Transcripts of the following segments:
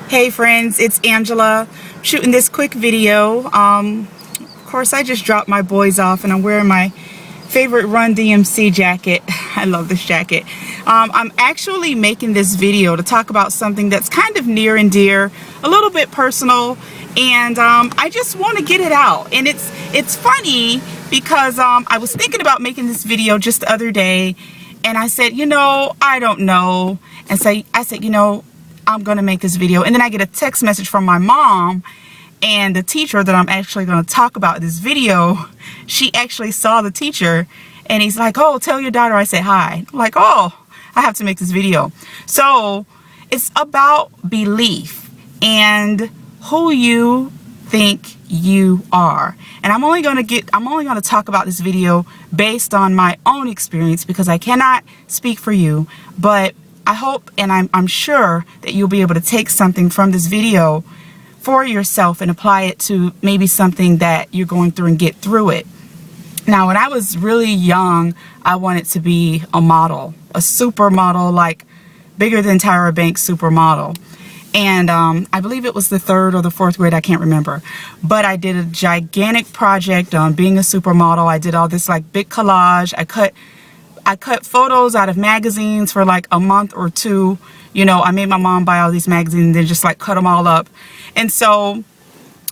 Hey friends, it's Angela shooting this quick video. Of course, I just dropped my boys off and I'm wearing my favorite Run DMC jacket. I love this jacket. I'm actually making this video to talk about something that's kind of near and dear, a little bit personal, and I just want to get it out. And it's funny because I was thinking about making this video just the other day, and I said, I don't know. And so I said, I'm going to make this video. And then I get a text message from my mom, and the teacher that I'm actually going to talk about in this video, she actually saw the teacher, and he's like, oh, tell your daughter I said hi. I'm like, oh, I have to make this video. So it's about belief and who you think you are. And I'm only going to talk about this video based on my own experience, because I cannot speak for you, but I hope and I'm sure that you'll be able to take something from this video for yourself and apply it to maybe something that you're going through and get through it. Now, when I was really young, I wanted to be a model, a supermodel, like bigger than Tyra Banks supermodel. And I believe it was the 3rd or the 4th grade, I can't remember. But I did a gigantic project on being a supermodel. I did all this like big collage. I cut photos out of magazines for like a month or two. I made my mom buy all these magazines and then just like cut them all up. And so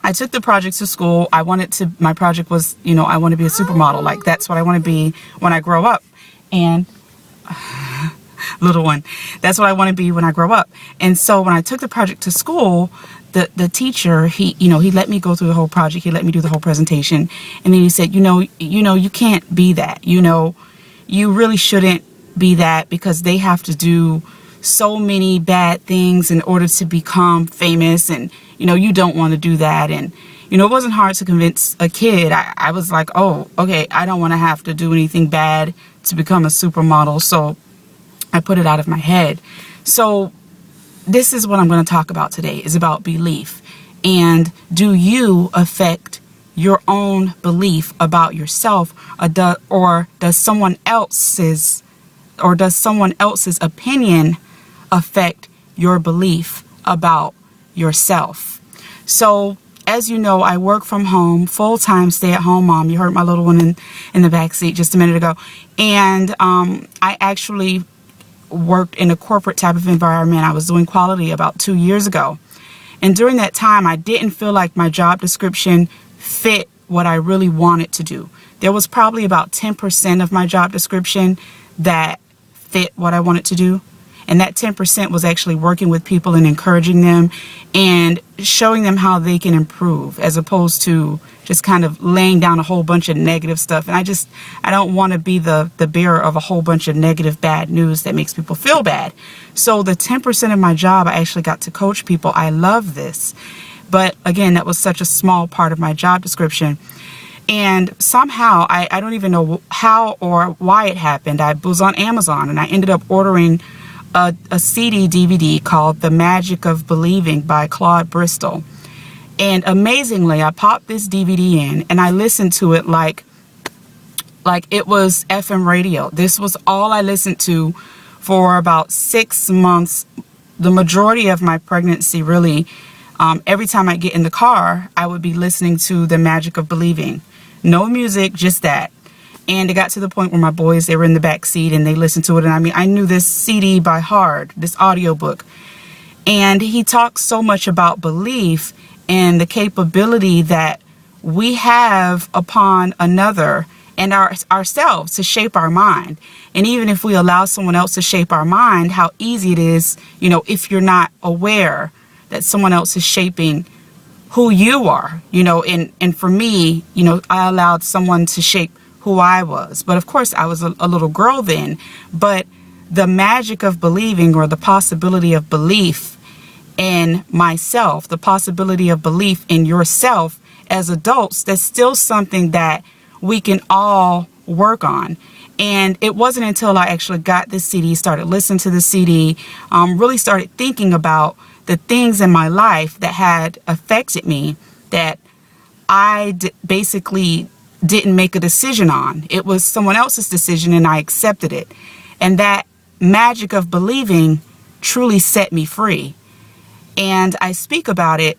I took the project to school. My project was, I want to be a supermodel. Like, that's what I want to be when I grow up. And little one, that's what I want to be when I grow up. And so when I took the project to school, the teacher, he let me go through the whole project. He let me do the whole presentation. And then he said, you can't be that. You really shouldn't be that, because they have to do so many bad things in order to become famous, and you don't want to do that. And it wasn't hard to convince a kid. I was like, oh, okay, I don't want to have to do anything bad to become a supermodel, so I put it out of my head. So this is what I'm going to talk about today, is about belief. And do you affect your own belief about yourself, or does someone else's opinion affect your belief about yourself? So, as you know, I work from home, full-time stay-at-home mom. You heard my little one in the back seat just a minute ago. And I actually worked in a corporate type of environment. I was doing quality about 2 years ago. And during that time, I didn't feel like my job description fit what I really wanted to do. There was probably about 10% of my job description that fit what I wanted to do. And that 10% was actually working with people and encouraging them and showing them how they can improve, as opposed to just kind of laying down a whole bunch of negative stuff. And I don't want to be the bearer of a whole bunch of negative, bad news that makes people feel bad. So the 10% of my job, I actually got to coach people. I love this. But again, that was such a small part of my job description. And somehow, I don't even know how or why it happened. I was on Amazon and I ended up ordering a CD DVD called The Magic of Believing by Claude Bristol. And amazingly, I popped this DVD in and I listened to it like it was FM radio. This was all I listened to for about 6 months. The majority of my pregnancy, really. Every time I get in the car, I would be listening to The Magic of Believing. No music, just that. And it got to the point where my boys, they were in the back seat and they listened to it. And I knew this CD by heart, this audiobook. And he talks so much about belief and the capability that we have upon another and ourselves to shape our mind. And even if we allow someone else to shape our mind, how easy it is, if you're not aware that someone else is shaping who you are, and for me, I allowed someone to shape who I was. But of course, I was a little girl then. But the magic of believing, or the possibility of belief in myself, the possibility of belief in yourself as adults, that's still something that we can all work on. And it wasn't until I actually got this CD, started listening to the CD, really started thinking about the things in my life that had affected me, that I basically didn't make a decision on. It was someone else's decision and I accepted it. And that magic of believing truly set me free. And I speak about it,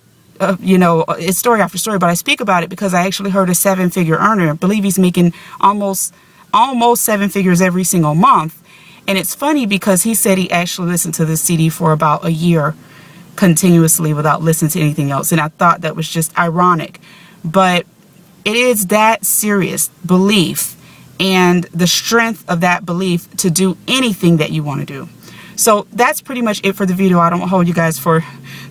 you know, it's story after story, but I speak about it because I actually heard a 7-figure earner. I believe he's making almost 7 figures every single month. And it's funny because he said he actually listened to this CD for about a year continuously without listening to anything else. And I thought that was just ironic. But it is that serious, belief and the strength of that belief to do anything that you want to do. So that's pretty much it for the video. I don't hold you guys for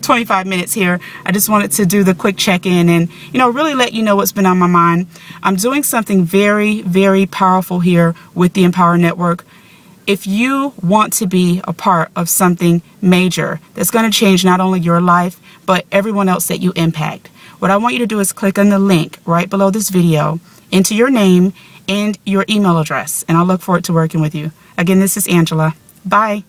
25 minutes here. I just wanted to do the quick check-in and, you know, really let you know what's been on my mind. I'm doing something very, very powerful here with the Empower Network. If you want to be a part of something major that's going to change not only your life, but everyone else that you impact, what I want you to do is click on the link right below this video, enter your name and your email address, and I'll look forward to working with you. Again, this is Angela. Bye.